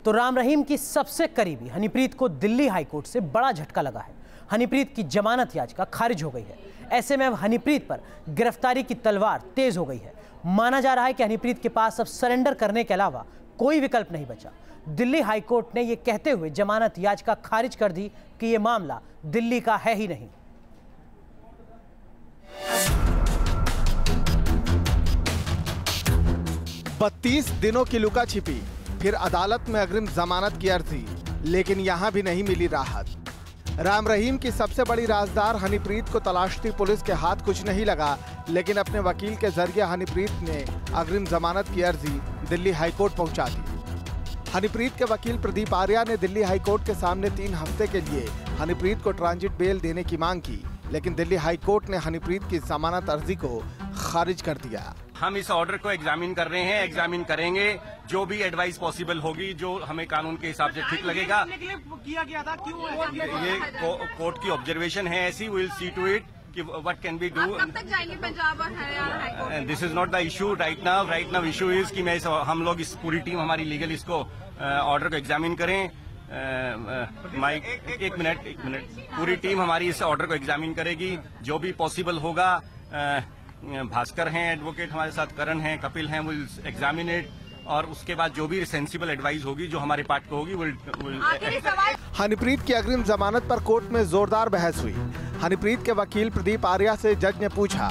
तो राम रहीम की सबसे करीबी हनीप्रीत को दिल्ली हाईकोर्ट से बड़ा झटका लगा है। हनीप्रीत की जमानत याचिका खारिज हो गई है। ऐसे में अब हनीप्रीत पर गिरफ्तारी की तलवार तेज हो गई है। माना जा रहा है कि हनीप्रीत के पास अब सरेंडर करने के अलावा कोई विकल्प नहीं बचा। दिल्ली हाईकोर्ट ने यह कहते हुए जमानत याचिका खारिज कर दी कि यह मामला दिल्ली का है ही नहीं। बत्तीस दिनों की लुका छिपी, फिर अदालत में अग्रिम जमानत की अर्जी, लेकिन यहां भी नहीं मिली राहत। राम रहीम की सबसे बड़ी राजदार हनीप्रीत को तलाशती पुलिस के हाथ कुछ नहीं लगा, लेकिन अपने वकील के जरिए हनीप्रीत ने अग्रिम जमानत की अर्जी दिल्ली हाईकोर्ट पहुंचा दी। हनीप्रीत के वकील प्रदीप आर्या ने दिल्ली हाईकोर्ट के सामने 3 हफ्ते के लिए हनीप्रीत को ट्रांजिट बेल देने की मांग की, लेकिन दिल्ली हाईकोर्ट ने हनीप्रीत की जमानत अर्जी को खारिज कर दिया। हम इस ऑर्डर को एग्जामिन कर रहे हैं, एग्जामिन करेंगे, जो भी एडवाइस पॉसिबल होगी, जो हमें कानून के हिसाब से ठीक लगेगा। किया गया था क्यों? ये कोर्ट की ऑब्जर्वेशन है ऐसी, विल सी टू इट कि व्हाट कैन बी डू। कब तक जाएंगे पंजाब और Haryana? This is not the issue right now. Issue is कि हम लोग इस पूरी टीम हमारी लीगल इसको ऑर्डर को एग्जामिन करें। माइक एक मिनट पूरी टीम हमारी इस ऑर्डर को एग्जामिन करेगी, जो भी पॉसिबल होगा। भास्कर हैं एडवोकेट हमारे साथ, करण हैं, कपिल हैं, विल एग्जामिन इट, और उसके बाद जो भी सेंसिबल एडवाइस होगी जो हमारे पार्ट को होगी विल। हनीप्रीत की अग्रिम जमानत पर कोर्ट में जोरदार बहस हुई। हनीप्रीत के वकील प्रदीप आर्या से जज ने पूछा,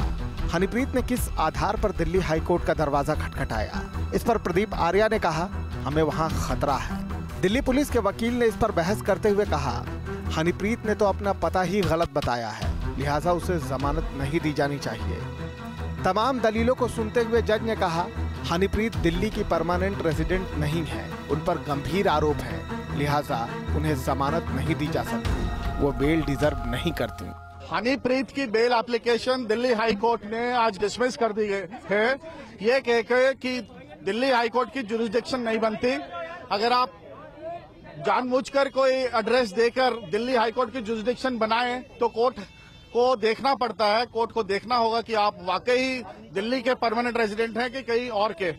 हनीप्रीत ने किस आधार पर दिल्ली हाईकोर्ट का दरवाजा खटखटाया। इस पर प्रदीप आर्या ने कहा, हमें वहाँ खतरा है। दिल्ली पुलिस के वकील ने इस पर बहस करते हुए कहा, हनीप्रीत ने तो अपना पता ही गलत बताया है, लिहाजा उसे जमानत नहीं दी जानी चाहिए। तमाम दलीलों को सुनते हुए जज ने कहा, हनीप्रीत दिल्ली की परमानेंट रेजिडेंट नहीं है, उन पर गंभीर आरोप है, लिहाजा उन्हें जमानत नहीं दी जा सकती, वो बेल डिजर्व नहीं करती। हनीप्रीत की bail application Delhi high court ने आज डिसमिस कर दी है, ये कहकर कि दिल्ली हाई कोर्ट की जुरिस्डिक्शन नहीं बनती। अगर आप जानबूझकर कोई एड्रेस देकर दिल्ली हाई कोर्ट की जुरिस्डिक्शन बनाएं तो कोर्ट को देखना पड़ता है, कोर्ट को देखना होगा कि आप वाकई दिल्ली के परमानेंट रेजिडेंट हैं कि कहीं और के।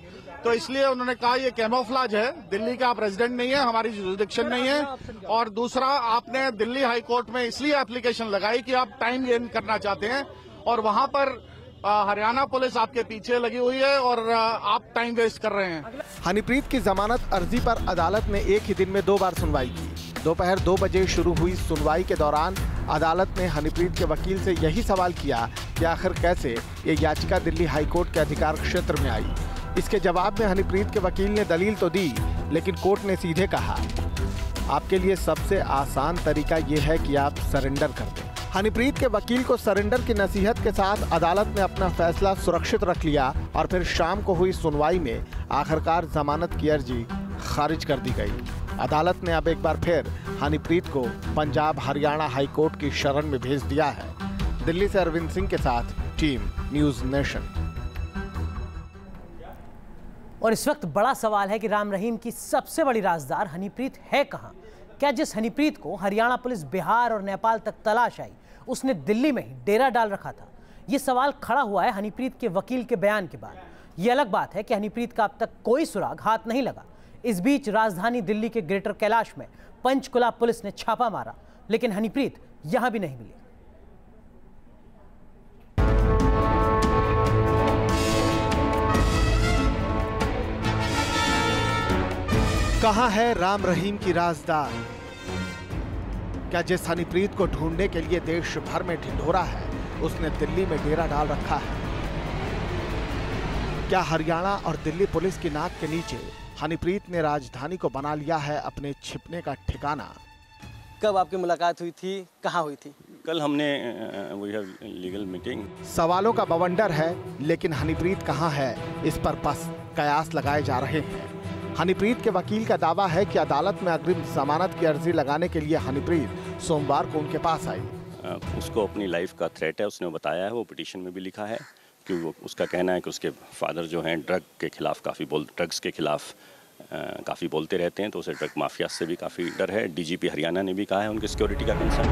तो इसलिए उन्होंने कहा ये कैमोफ्लेज है, दिल्ली का आप रेजिडेंट नहीं है, हमारी जुरिस्डिक्शन नहीं है। और दूसरा, आपने दिल्ली हाई कोर्ट में इसलिए एप्लीकेशन लगाई कि आप टाइम गेन करना चाहते हैं, और वहां पर हरियाणा पुलिस आपके पीछे लगी हुई है और आप टाइम वेस्ट कर रहे हैं। हनीप्रीत की जमानत अर्जी पर अदालत ने एक ही दिन में 2 बार सुनवाई की। दोपहर 2 बजे शुरू हुई सुनवाई के दौरान अदालत ने हनीप्रीत के वकील से यही सवाल किया कि आखिर कैसे ये याचिका दिल्ली हाईकोर्ट के अधिकार क्षेत्र में आई। इसके जवाब में हनीप्रीत के वकील ने दलील तो दी, लेकिन कोर्ट ने सीधे कहा, आपके लिए सबसे आसान तरीका ये है कि आप सरेंडर कर दें। हनीप्रीत के वकील को सरेंडर की नसीहत के साथ अदालत ने अपना फैसला सुरक्षित रख लिया और फिर शाम को हुई सुनवाई में आखिरकार जमानत की अर्जी खारिज कर दी गई। अदालत ने अब एक बार फिर हनीप्रीत को पंजाब हरियाणा हाई कोर्ट की शरण में भेज दिया है। दिल्ली से अरविंद सिंह के साथ टीम न्यूज़ नेशन। और इस वक्त बड़ा सवाल है कि राम रहीम की सबसे बड़ी राजदार हनीप्रीत है कहां? क्या जिस हनीप्रीत को हरियाणा पुलिस बिहार और नेपाल तक तलाश आई, उसने दिल्ली में ही डेरा डाल रखा था? ये सवाल खड़ा हुआ है हनीप्रीत के वकील के बयान के बाद। ये अलग बात है कि हनीप्रीत का अब तक कोई सुराग हाथ नहीं लगा। इस बीच राजधानी दिल्ली के ग्रेटर कैलाश में पंचकुला पुलिस ने छापा मारा, लेकिन हनीप्रीत यहां भी नहीं मिली। कहां है राम रहीम की राजदार? क्या जिस हनीप्रीत को ढूंढने के लिए देश भर में ढिंढोरा है, उसने दिल्ली में डेरा डाल रखा है? क्या हरियाणा और दिल्ली पुलिस की नाक के नीचे हनीप्रीत ने राजधानी को बना लिया है अपने छिपने का ठिकाना? कब आपकी मुलाकात हुई थी, कहाँ हुई थी? कल हमने लीगल मीटिंग। सवालों का बवंडर है, लेकिन हनीप्रीत कहाँ है, इस पर बस कयास लगाए जा रहे हैं। हनीप्रीत के वकील का दावा है कि अदालत में अग्रिम जमानत की अर्जी लगाने के लिए हनीप्रीत सोमवार को उनके पास आई। उसको अपनी लाइफ का थ्रेट है, उसने बताया है, वो पिटीशन में भी लिखा है कि वो उसका कहना है कि उसके फादर जो हैं ड्रग्स के खिलाफ काफ़ी बोलते रहते हैं, तो उसे ड्रग माफिया से भी काफ़ी डर है। डीजीपी हरियाणा ने भी कहा है उनकी सिक्योरिटी का कंसर्न।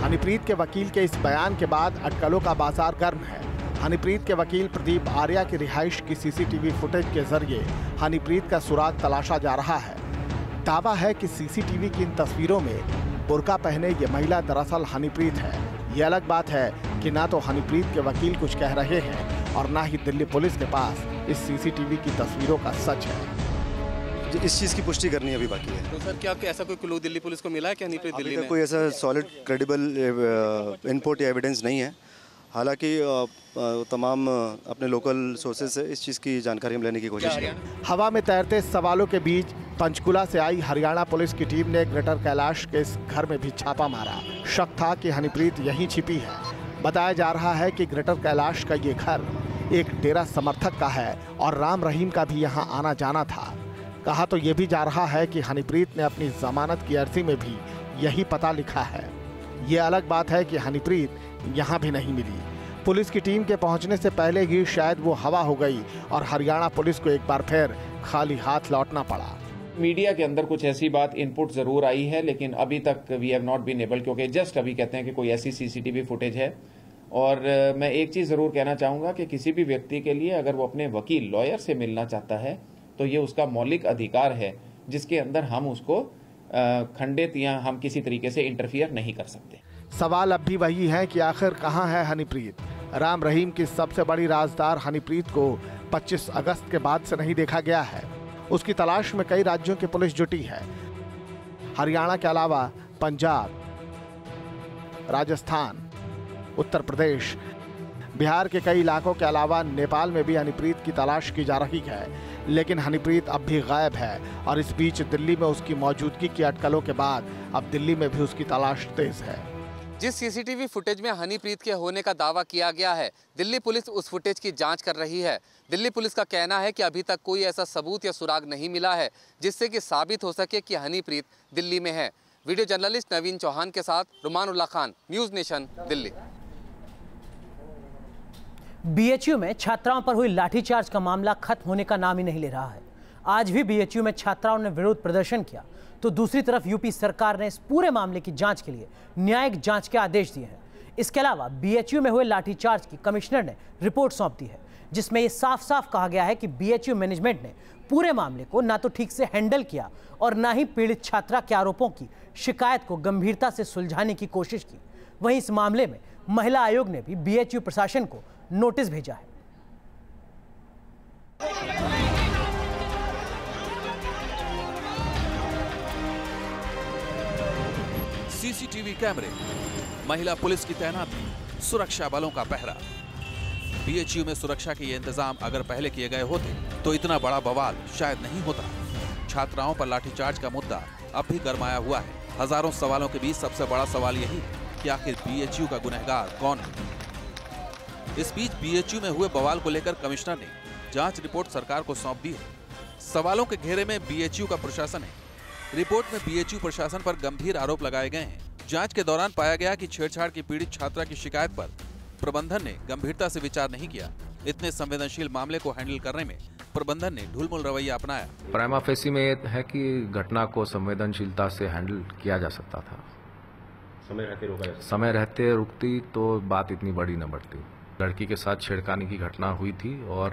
हनीप्रीत के वकील के इस बयान के बाद अटकलों का बाजार गर्म है। हनीप्रीत के वकील प्रदीप आर्या की रिहाइश की सीसीटीवी फुटेज के जरिए हनीप्रीत का सुराग तलाशा जा रहा है। दावा है कि सीसीटीवी की इन तस्वीरों में बुर्का पहने ये महिला दरअसल हनीप्रीत है। ये अलग बात है कि ना तो हनीप्रीत के वकील कुछ कह रहे हैं और ना ही दिल्ली पुलिस के पास इस सीसीटीवी की तस्वीरों का सच है। इस चीज़ की पुष्टि करनी अभी बाकी है। तो सर क्या ऐसा कोई क्लू दिल्ली पुलिस को मिला है कि हनीप्रीत दिल्ली में? कोई ऐसा सॉलिड क्रेडिबल इनपुट या एविडेंस नहीं है। हालांकि तमाम अपने लोकल सोर्सेज से इस चीज़ की जानकारी हम लेने की कोशिश करें। हवा में तैरते सवालों के बीच पंचकुला से आई हरियाणा पुलिस की टीम ने ग्रेटर कैलाश के इस घर में भी छापा मारा। शक था कि हनीप्रीत यहीं छिपी है। बताया जा रहा है कि ग्रेटर कैलाश का ये घर एक डेरा समर्थक का है और राम रहीम का भी यहाँ आना जाना था। कहा तो ये भी जा रहा है कि हनीप्रीत ने अपनी जमानत की अर्जी में भी यही पता लिखा है। ये अलग बात है कि हनीप्रीत यहाँ भी नहीं मिली। पुलिस की टीम के पहुँचने से पहले ही शायद वो हवा हो गई और हरियाणा पुलिस को एक बार फिर खाली हाथ लौटना पड़ा। मीडिया के अंदर कुछ ऐसी बात इनपुट जरूर आई है, लेकिन अभी तक we have not been able, क्योंकि जस्ट अभी कहते हैं कि कोई ऐसी सीसीटीवी फुटेज है। और मैं एक चीज़ ज़रूर कहना चाहूँगा कि किसी भी व्यक्ति के लिए अगर वो अपने वकील लॉयर से मिलना चाहता है तो ये उसका मौलिक अधिकार है, जिसके अंदर हम उसको खंडित या हम किसी तरीके से इंटरफियर नहीं कर सकते। सवाल अब भी वही है कि आखिर कहां है हनीप्रीत। राम रहीम की सबसे बड़ी राजदार हनीप्रीत को 25 अगस्त के बाद से नहीं देखा गया है। उसकी तलाश में कई राज्यों की पुलिस जुटी है। हरियाणा के अलावा पंजाब, राजस्थान, उत्तर प्रदेश, बिहार के कई इलाकों के अलावा नेपाल में भी हनीप्रीत की तलाश की जा रही है, लेकिन हनीप्रीत अब भी गायब है। और इस बीच दिल्ली में उसकी मौजूदगी की अटकलों के बाद अब दिल्ली में भी उसकी तलाश तेज है। जिस सीसीटीवी फुटेज में हनीप्रीत के होने का दावा किया गया है, दिल्ली पुलिस उस फुटेज की जांच कर रही है। दिल्ली पुलिस का कहना है कि अभी तक कोई ऐसा सबूत या सुराग नहीं मिला है जिससे कि साबित हो सके कि हनीप्रीत दिल्ली में है। वीडियो जर्नलिस्ट नवीन चौहान के साथ Rumanullah Khan, News Nation, Delhi. BHU में छात्राओं पर हुई लाठीचार्ज का मामला खत्म होने का नाम ही नहीं ले रहा है। आज भी बीएचयू में छात्राओं ने विरोध प्रदर्शन किया, तो दूसरी तरफ यूपी सरकार ने इस पूरे मामले की जांच के लिए न्यायिक जांच के आदेश दिए हैं। इसके अलावा बीएचयू में हुए लाठीचार्ज की कमिश्नर ने रिपोर्ट सौंप दी है, जिसमें यह साफ साफ कहा गया है कि बीएचयू मैनेजमेंट ने पूरे मामले को ना तो ठीक से हैंडल किया और ना ही पीड़ित छात्रा के आरोपों की शिकायत को गंभीरता से सुलझाने की कोशिश की। वहीं इस मामले में महिला आयोग ने भी बीएचयू प्रशासन को नोटिस भेजा है। सीसीटीवी कैमरे, महिला पुलिस की तैनाती, सुरक्षा बलों का पहरा। बीएचयू में सुरक्षा के ये इंतजाम अगर पहले किए गए होते तो इतना बड़ा बवाल शायद नहीं होता। छात्राओं पर लाठीचार्ज का मुद्दा अब भी गरमाया हुआ है। हजारों सवालों के बीच सबसे बड़ा सवाल यही है कि आखिर बीएचयू का गुनहगार कौन है। इस बीच बीएचयू में हुए बवाल को लेकर कमिश्नर ने जांच रिपोर्ट सरकार को सौंप दी है। सवालों के घेरे में बीएचयू का प्रशासन है। रिपोर्ट में बीएचयू प्रशासन पर गंभीर आरोप लगाए गए हैं। जांच के दौरान पाया गया कि छेड़छाड़ की पीड़ित छात्रा की शिकायत पर प्रबंधन ने गंभीरता से विचार नहीं किया। इतने संवेदनशील मामले को हैंडल करने में प्रबंधन ने ढुलमुल रवैया अपनाया। प्राइमा फेसी में यह है कि घटना को संवेदनशीलता से हैंडल किया जा सकता था। समय रहते रुकती तो बात इतनी बड़ी न बढ़ती। लड़की के साथ छेड़खानी की घटना हुई थी और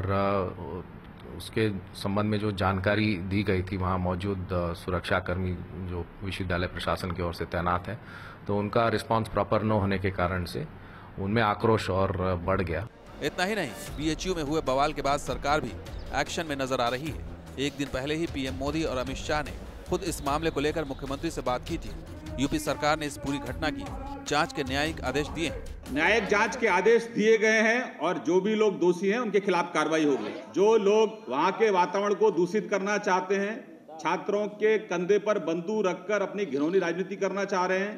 उसके संबंध में जो जानकारी दी गई थी वहाँ मौजूद सुरक्षाकर्मी जो विश्वविद्यालय प्रशासन की ओर से तैनात है, तो उनका रिस्पांस प्रॉपर न होने के कारण से उनमें आक्रोश और बढ़ गया। इतना ही नहीं, बीएचयू में हुए बवाल के बाद सरकार भी एक्शन में नजर आ रही है। एक दिन पहले ही पीएम मोदी और अमित शाह ने खुद इस मामले को लेकर मुख्यमंत्री से बात की थी। यूपी सरकार ने इस पूरी घटना की जांच के न्यायिक आदेश दिए हैं। न्यायिक जांच के आदेश दिए गए हैं और जो भी लोग दोषी हैं उनके खिलाफ कार्रवाई होगी। जो लोग वहां के वातावरण को दूषित करना चाहते हैं, छात्रों के कंधे पर बंदूक रखकर अपनी घिनौनी राजनीति करना चाह रहे हैं,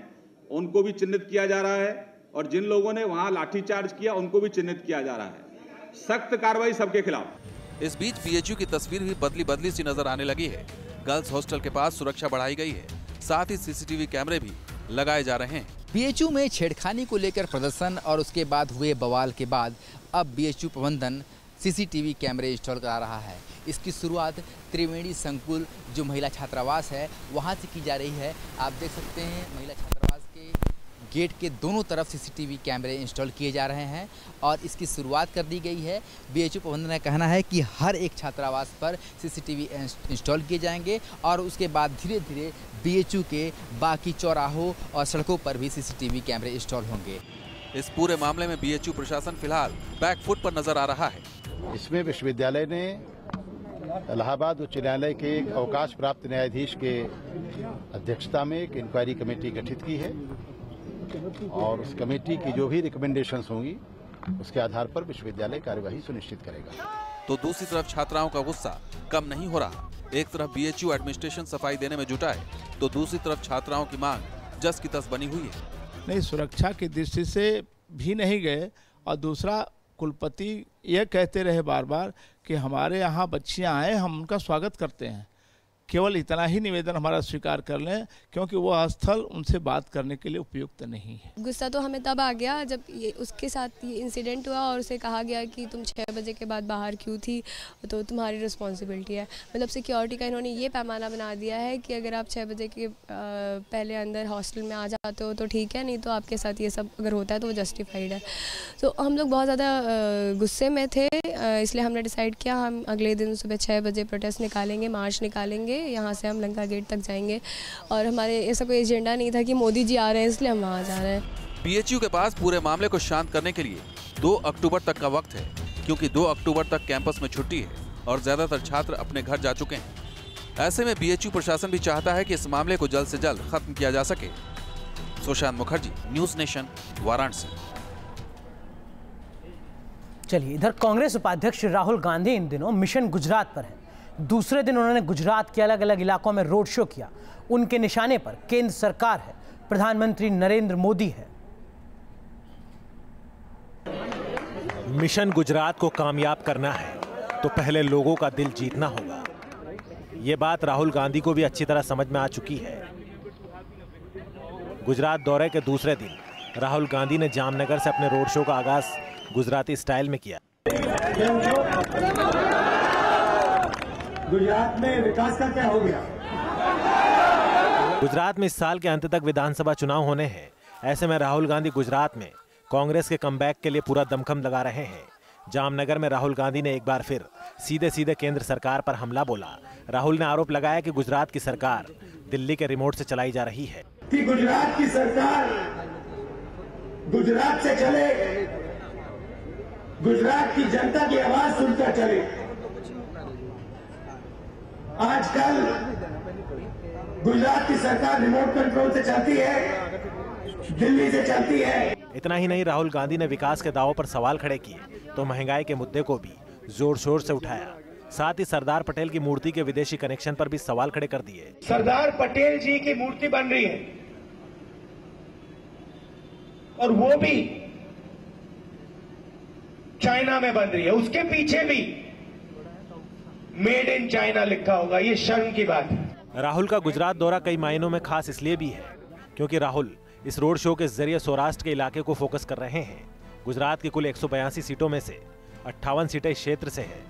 उनको भी चिन्हित किया जा रहा है और जिन लोगों ने वहां लाठीचार्ज किया उनको भी चिन्हित किया जा रहा है। सख्त कार्रवाई सबके खिलाफ। इस बीच बीएचयू की तस्वीर भी बदली बदली सी नजर आने लगी है। गर्ल्स हॉस्टल के पास सुरक्षा बढ़ाई गई है, साथ ही सीसीटीवी कैमरे भी लगाए जा रहे हैं। बीएचयू में छेड़खानी को लेकर प्रदर्शन और उसके बाद हुए बवाल के बाद अब बीएचयू प्रबंधन सीसीटीवी कैमरे इंस्टॉल करा रहा है। इसकी शुरुआत त्रिवेणी संकुल जो महिला छात्रावास है वहां से की जा रही है। आप देख सकते हैं महिला छात्रावास के गेट के दोनों तरफ सीसीटीवी कैमरे इंस्टॉल किए जा रहे हैं और इसकी शुरुआत कर दी गई है। बीएचयू प्रबंधन का कहना है कि हर एक छात्रावास पर सीसीटीवी इंस्टॉल किए जाएंगे और उसके बाद धीरे धीरे बीएचयू के बाकी चौराहों और सड़कों पर भी सीसीटीवी कैमरे इंस्टॉल होंगे। इस पूरे मामले में बीएचयू प्रशासन फिलहाल बैकफुट पर नजर आ रहा है। इसमें विश्वविद्यालय ने इलाहाबाद उच्च न्यायालय के एक अवकाश प्राप्त न्यायाधीश के अध्यक्षता में एक इंक्वायरी कमेटी गठित की है और उस कमेटी की जो भी रिकमेंडेशंस होंगी उसके आधार पर विश्वविद्यालय कार्यवाही सुनिश्चित करेगा। तो दूसरी तरफ छात्राओं का गुस्सा कम नहीं हो रहा। एक तरफ बीएचयू एडमिनिस्ट्रेशन सफाई देने में जुटा है तो दूसरी तरफ छात्राओं की मांग जस की तस बनी हुई है। नहीं, सुरक्षा की दृष्टि से भी नहीं गए और दूसरा कुलपति यह कहते रहे बार बार कि हमारे यहाँ बच्चियाँ आए, हम उनका स्वागत करते हैं। केवल इतना ही निवेदन हमारा स्वीकार कर लें क्योंकि वह स्थल उनसे बात करने के लिए उपयुक्त नहीं है। गुस्सा तो हमें तब आ गया जब ये उसके साथ ये इंसिडेंट हुआ और उसे कहा गया कि तुम 6 बजे के बाद बाहर क्यों थी, तो तुम्हारी रिस्पॉन्सिबिलिटी है। मतलब सिक्योरिटी का इन्होंने ये पैमाना बना दिया है कि अगर आप 6 बजे के पहले अंदर हॉस्टल में आ जाते हो तो ठीक है, नहीं तो आपके साथ ये सब अगर होता है तो वो जस्टिफाइड है। तो हम लोग बहुत ज़्यादा गुस्से में थे, इसलिए हमने डिसाइड किया हम अगले दिन सुबह 6 बजे प्रोटेस्ट निकालेंगे, मार्च निकालेंगे, यहाँ से हम लंका गेट तक जाएंगे और हमारे ऐसा कोई एजेंडा नहीं था कि मोदी जी आ रहे हैं इसलिए हम वहाँ जा रहे हैं। बीएचयू के पास पूरे मामले को शांत करने के लिए 2 अक्टूबर तक का वक्त है क्योंकि 2 अक्टूबर तक कैंपस में छुट्टी है और ज्यादातर छात्र अपने घर जा चुके हैं। ऐसे में बीएचयू प्रशासन भी चाहता है कि इस मामले को जल्द से जल्द खत्म किया जा सके। Sushant Mukherjee, news nation, Varanasi. चलिए, इधर कांग्रेस उपाध्यक्ष राहुल गांधी इन दिनों मिशन गुजरात पर हैं। दूसरे दिन उन्होंने गुजरात के अलग अलग इलाकों में रोड शो किया। उनके निशाने पर केंद्र सरकार है, प्रधानमंत्री नरेंद्र मोदी है। मिशन गुजरात को कामयाब करना है तो पहले लोगों का दिल जीतना होगा। ये बात राहुल गांधी को भी अच्छी तरह समझ में आ चुकी है। गुजरात दौरे के दूसरे दिन राहुल गांधी ने जामनगर से अपने रोड शो का आगाज गुजराती स्टाइल में किया। गुजरात में विकास का क्या हो गया? गुजरात में इस साल के अंत तक विधानसभा चुनाव होने हैं। ऐसे में राहुल गांधी गुजरात में कांग्रेस के कमबैक के लिए पूरा दमखम लगा रहे हैं। जामनगर में राहुल गांधी ने एक बार फिर सीधे सीधे केंद्र सरकार पर हमला बोला। राहुल ने आरोप लगाया कि गुजरात की सरकार दिल्ली के रिमोट से चलाई जा रही है। कि गुजरात की सरकार गुजरात से चले, गुजरात की जनता की आवाज सुनकर चले। आजकल गुजरात की सरकार रिमोट कंट्रोल से चलती है, दिल्ली से चलती है। इतना ही नहीं, राहुल गांधी ने विकास के दावों पर सवाल खड़े किए तो महंगाई के मुद्दे को भी जोर शोर से उठाया। साथ ही सरदार पटेल की मूर्ति के विदेशी कनेक्शन पर भी सवाल खड़े कर दिए। सरदार पटेल जी की मूर्ति बन रही है और वो भी चाइना में बन रही है, उसके पीछे भी मेड इन चाइना लिखा होगा। ये शर्म की बात है। राहुल का गुजरात दौरा कई मायनों में खास इसलिए भी है क्योंकि राहुल इस रोड शो के जरिए सौराष्ट्र के इलाके को फोकस कर रहे हैं। गुजरात की कुल 182 सीटों में से 58 सीटें इस क्षेत्र से हैं।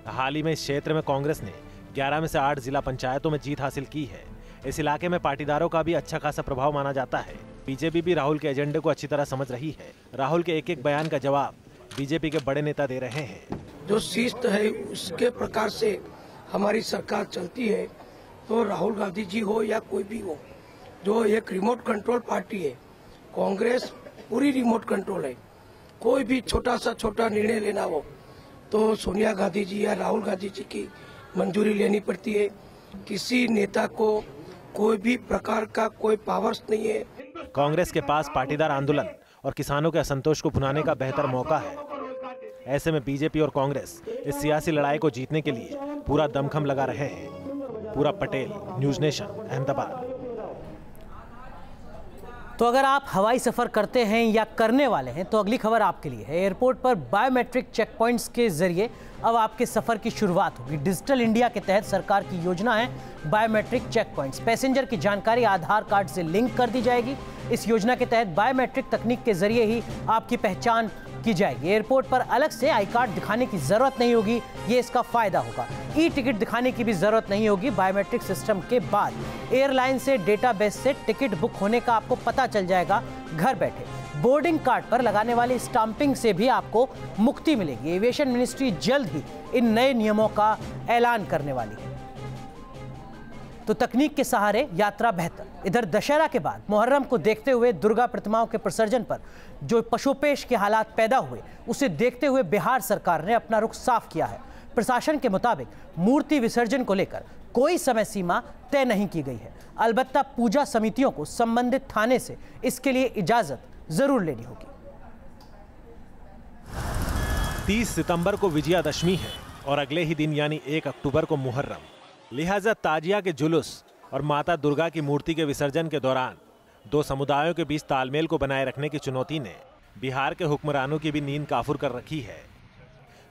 हाल ही में इस क्षेत्र में कांग्रेस ने 11 में से 8 जिला पंचायतों में जीत हासिल की है। इस इलाके में पाटीदारों का भी अच्छा खासा प्रभाव माना जाता है। बीजेपी भी राहुल के एजेंडे को अच्छी तरह समझ रही है। राहुल के एक एक बयान का जवाब बीजेपी के बड़े नेता दे रहे हैं। जो शिस्त है उसके प्रकार से हमारी सरकार चलती है, तो राहुल गांधी जी हो या कोई भी हो, जो एक रिमोट कंट्रोल पार्टी है, कांग्रेस पूरी रिमोट कंट्रोल है। कोई भी छोटा सा छोटा निर्णय लेना हो तो सोनिया गांधी जी या राहुल गांधी जी की मंजूरी लेनी पड़ती है। किसी नेता को कोई भी प्रकार का कोई पावर्स नहीं है। कांग्रेस के पास पाटीदार आंदोलन और किसानों के असंतोष को भुनाने का बेहतर मौका है। ऐसे में बीजेपी और कांग्रेस इस सियासी लड़ाई को जीतने के लिए पूरा दमखम लगा रहे हैं। पूरा पटेल, न्यूज़ नेशन, अहमदाबाद। तो अगर आप हवाई सफर करते हैं या करने वाले हैं तो अगली खबर आपके लिए है। एयरपोर्ट पर बायोमेट्रिक चेक पॉइंट्स के जरिए अब आपके सफर की शुरुआत होगी। डिजिटल इंडिया के तहत सरकार की योजना है बायोमेट्रिक चेक पॉइंट्स। पैसेंजर की जानकारी आधार कार्ड से लिंक कर दी जाएगी। इस योजना के तहत बायोमेट्रिक तकनीक के जरिए ही आपकी पहचान की जाएगी। एयरपोर्ट पर अलग से आई कार्ड दिखाने की जरूरत नहीं होगी, ये इसका फायदा होगा। ई टिकट दिखाने की भी जरूरत नहीं होगी। बायोमेट्रिक सिस्टम के बाद एयरलाइन से डेटाबेस से टिकट बुक होने का आपको पता चल जाएगा घर बैठे। बोर्डिंग कार्ड पर लगाने वाली स्टांपिंग से भी आपको मुक्ति मिलेगी। एविएशन मिनिस्ट्री जल्द ही इन नए नियमों का ऐलान करने वाली है। तो तकनीक के सहारे यात्रा बेहतर। इधर दशहरा के बाद मुहर्रम को देखते हुए दुर्गा प्रतिमाओं के विसर्जन पर जो पशुपेश के हालात पैदा हुए, उसे देखते हुए बिहार सरकार ने अपना रुख साफ किया है। प्रशासन के मुताबिक मूर्ति विसर्जन को लेकर कोई समय सीमा तय नहीं की गई है। अलबत्ता पूजा समितियों को संबंधित थाने से इसके लिए इजाजत जरूर लेनी होगी। 30 सितंबर को विजयादशमी है और अगले ही दिन यानी 1 अक्टूबर को मुहर्रम। लिहाजा ताजिया के जुलूस और माता दुर्गा की मूर्ति के विसर्जन के दौरान दो समुदायों के बीच तालमेल को बनाए रखने की चुनौती ने बिहार के हुक्मरानों की भी नींद काफुर कर रखी है।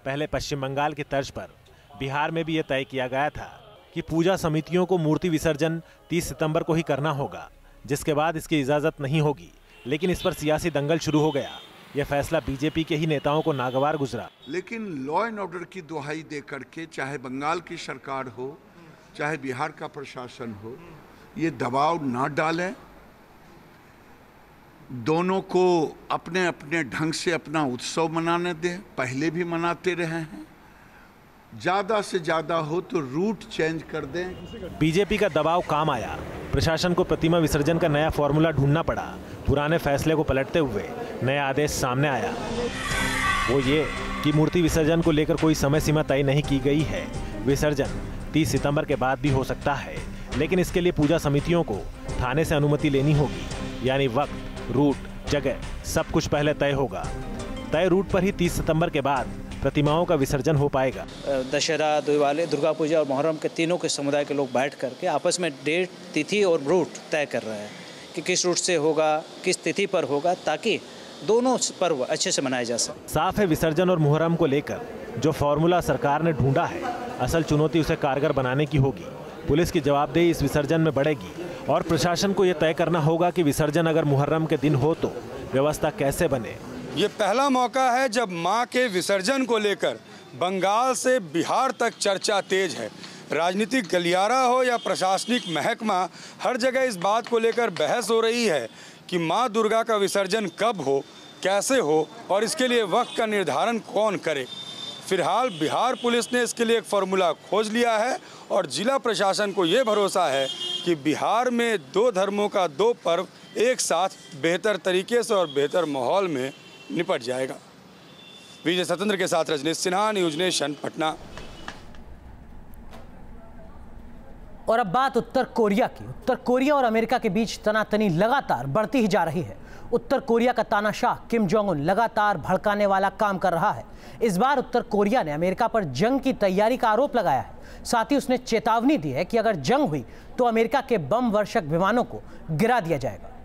पहले पश्चिम बंगाल की तर्ज पर बिहार में भी यह तय किया गया था कि पूजा समितियों को मूर्ति विसर्जन 30 सितंबर को ही करना होगा, जिसके बाद इसकी इजाजत नहीं होगी। लेकिन इस पर सियासी दंगल शुरू हो गया। यह फैसला बीजेपी के ही नेताओं को नागवार गुजरा। लेकिन लॉ एंड ऑर्डर की दुहाई दे करके चाहे बंगाल की सरकार हो चाहे बिहार का प्रशासन हो, ये दबाव ना डालें। दोनों को अपने अपने ढंग से अपना उत्सव मनाने दें। पहले भी मनाते रहे हैं। ज्यादा से ज्यादा हो तो रूट चेंज कर दें। बीजेपी का दबाव काम आया। प्रशासन को प्रतिमा विसर्जन का नया फॉर्मूला ढूंढना पड़ा। पुराने फैसले को पलटते हुए नया आदेश सामने आया। वो ये कि मूर्ति विसर्जन को लेकर कोई समय सीमा तय नहीं की गई है। विसर्जन 30 सितंबर के बाद भी हो सकता है, लेकिन इसके लिए पूजा समितियों को थाने से अनुमति लेनी होगी। यानी वक्त, रूट, जगह सब कुछ पहले तय होगा। तय रूट पर ही 30 सितंबर के बाद प्रतिमाओं का विसर्जन हो पाएगा। दशहरा, दिवाली, दुर्गा पूजा और मुहर्रम के तीनों के समुदाय के लोग बैठ करके आपस में डेट, तिथि और रूट तय कर रहे हैं कि किस रूट से होगा, किस तिथि पर होगा, ताकि दोनों पर्व अच्छे से मनाए जा सके। साफ है, विसर्जन और मुहर्रम को लेकर जो फॉर्मूला सरकार ने ढूंढा है, असल चुनौती उसे कारगर बनाने की होगी। पुलिस की जवाबदेही इस विसर्जन में बढ़ेगी और प्रशासन को यह तय करना होगा कि विसर्जन अगर मुहर्रम के दिन हो तो व्यवस्था कैसे बने। ये पहला मौका है जब मां के विसर्जन को लेकर बंगाल से बिहार तक चर्चा तेज है। राजनीतिक गलियारा हो या प्रशासनिक महकमा, हर जगह इस बात को लेकर बहस हो रही है कि मां दुर्गा का विसर्जन कब हो, कैसे हो और इसके लिए वक्त का निर्धारण कौन करे। फिलहाल बिहार पुलिस ने इसके लिए एक फार्मूला खोज लिया है और जिला प्रशासन को ये भरोसा है कि बिहार में दो धर्मों का दो पर्व एक साथ बेहतर तरीके से और बेहतर माहौल में निपट जाएगा। विजय सतेंद्र के साथ रजनीश सिन्हा, न्यूज नेशन, पटना। और अब बात उत्तर कोरिया की। उत्तर कोरिया और अमेरिका के बीच तनातनी लगातार बढ़ती ही जा रही है। उत्तर कोरिया का तानाशाह किम जोंग उन लगातार भड़काने वाला काम कर रहा है। इस बार उत्तर कोरिया ने अमेरिका पर जंग की तैयारी का आरोप लगाया है। साथ ही उसने चेतावनी दी है कि अगर जंग हुई तो अमेरिका के बम वर्षक विमानों को गिरा दिया जाएगा।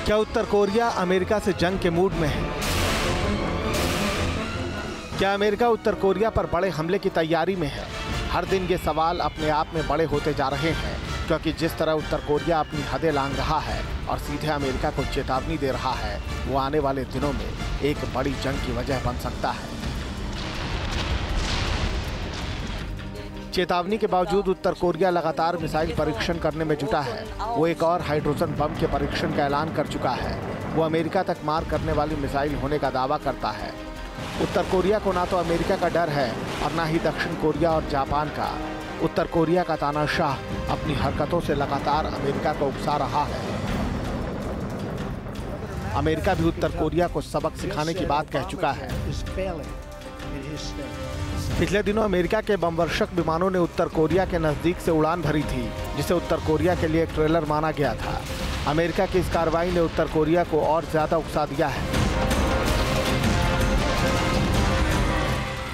क्या उत्तर कोरिया अमेरिका से जंग के मूड में है? क्या अमेरिका उत्तर कोरिया पर बड़े हमले की तैयारी में है? हर दिन ये सवाल अपने आप में बड़े होते जा रहे हैं, क्योंकि जिस तरह उत्तर कोरिया अपनी हदें लांघ रहा है और सीधे अमेरिका को चेतावनी दे रहा है, वो आने वाले दिनों में एक बड़ी जंग की वजह बन सकता है। चेतावनी के बावजूद उत्तर कोरिया लगातार मिसाइल परीक्षण करने में जुटा है। वो एक और हाइड्रोजन बम के परीक्षण का ऐलान कर चुका है। वो अमेरिका तक मार करने वाली मिसाइल होने का दावा करता है। उत्तर कोरिया को ना तो अमेरिका का डर है और ना ही दक्षिण कोरिया और जापान का। उत्तर कोरिया का तानाशाह अपनी हरकतों से लगातार अमेरिका को उकसा रहा है। अमेरिका भी उत्तर कोरिया को सबक सिखाने की बात कह चुका है। पिछले दिनों अमेरिका के बमवर्षक विमानों ने उत्तर कोरिया के नजदीक से उड़ान भरी थी, जिसे उत्तर कोरिया के लिए एक ट्रेलर माना गया था। अमेरिका की इस कार्रवाई ने उत्तर कोरिया को और ज्यादा उकसा दिया है।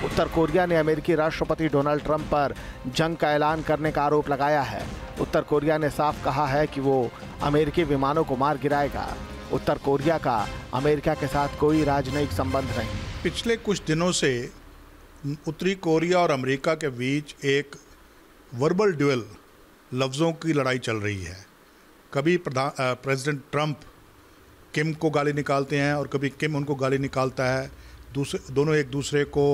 उत्तर कोरिया ने अमेरिकी राष्ट्रपति डोनाल्ड ट्रंप पर जंग का ऐलान करने का आरोप लगाया है। उत्तर कोरिया ने साफ कहा है कि वो अमेरिकी विमानों को मार गिराएगा। उत्तर कोरिया का अमेरिका के साथ कोई राजनयिक संबंध नहीं। पिछले कुछ दिनों से उत्तरी कोरिया और अमेरिका के बीच एक वर्बल ड्यूल, लफ्ज़ों की लड़ाई चल रही है। कभी प्रेसिडेंट ट्रंप किम को गाली निकालते हैं और कभी किम उनको गाली निकालता है। दोनों एक दूसरे को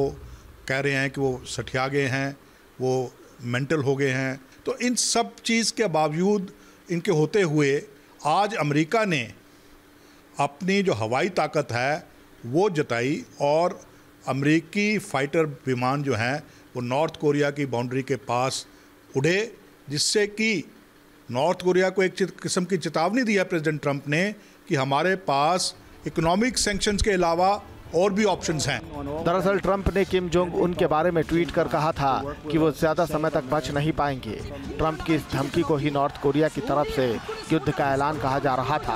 कह रहे हैं कि वो सठिया गए हैं, वो मेंटल हो गए हैं। तो इन सब चीज़ के बावजूद, इनके होते हुए, आज अमेरिका ने अपनी जो हवाई ताकत है वो जताई और अमेरिकी फाइटर विमान जो हैं वो नॉर्थ कोरिया की बाउंड्री के पास उड़े, जिससे कि नॉर्थ कोरिया को एक किस्म की चेतावनी दी है प्रेसिडेंट ट्रंप ने कि हमारे पास इकोनॉमिक सैंक्शंस के अलावा और भी ऑप्शंस हैं। दरअसल ट्रंप ने किम जोंग उन के बारे में ट्वीट कर कहा था कि वो ज्यादा समय तक बच नहीं पाएंगे। ट्रंप की इस धमकी को ही नॉर्थ कोरिया की तरफ से युद्ध का ऐलान कहा जा रहा था।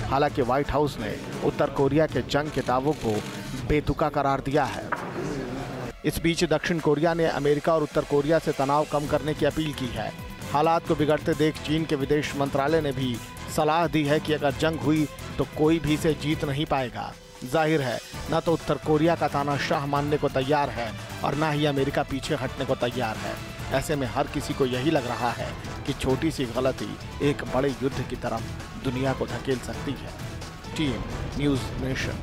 हालांकि व्हाइट हाउस ने उत्तर कोरिया के जंग के दावों को बेतुका करार दिया है। इस बीच दक्षिण कोरिया ने अमेरिका और उत्तर कोरिया से तनाव कम करने की अपील की है। हालात को बिगड़ते देख चीन के विदेश मंत्रालय ने भी सलाह दी है कि अगर जंग हुई तो कोई भी इसे जीत नहीं पाएगा। जाहिर है न तो उत्तर कोरिया का तानाशाह मानने को तैयार है और न ही अमेरिका पीछे हटने को तैयार है। ऐसे में हर किसी को यही लग रहा है कि छोटी सी गलती एक बड़े युद्ध की तरफ दुनिया को धकेल सकती है। Team news nation.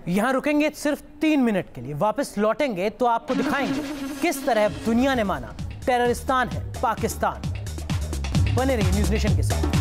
यहां रुकेंगे सिर्फ 3 मिनट के लिए, वापस लौटेंगे तो आपको दिखाएंगे किस तरह दुनिया ने माना टेररिस्तान है पाकिस्तान। बने रहिए न्यूज़ नेशन के साथ।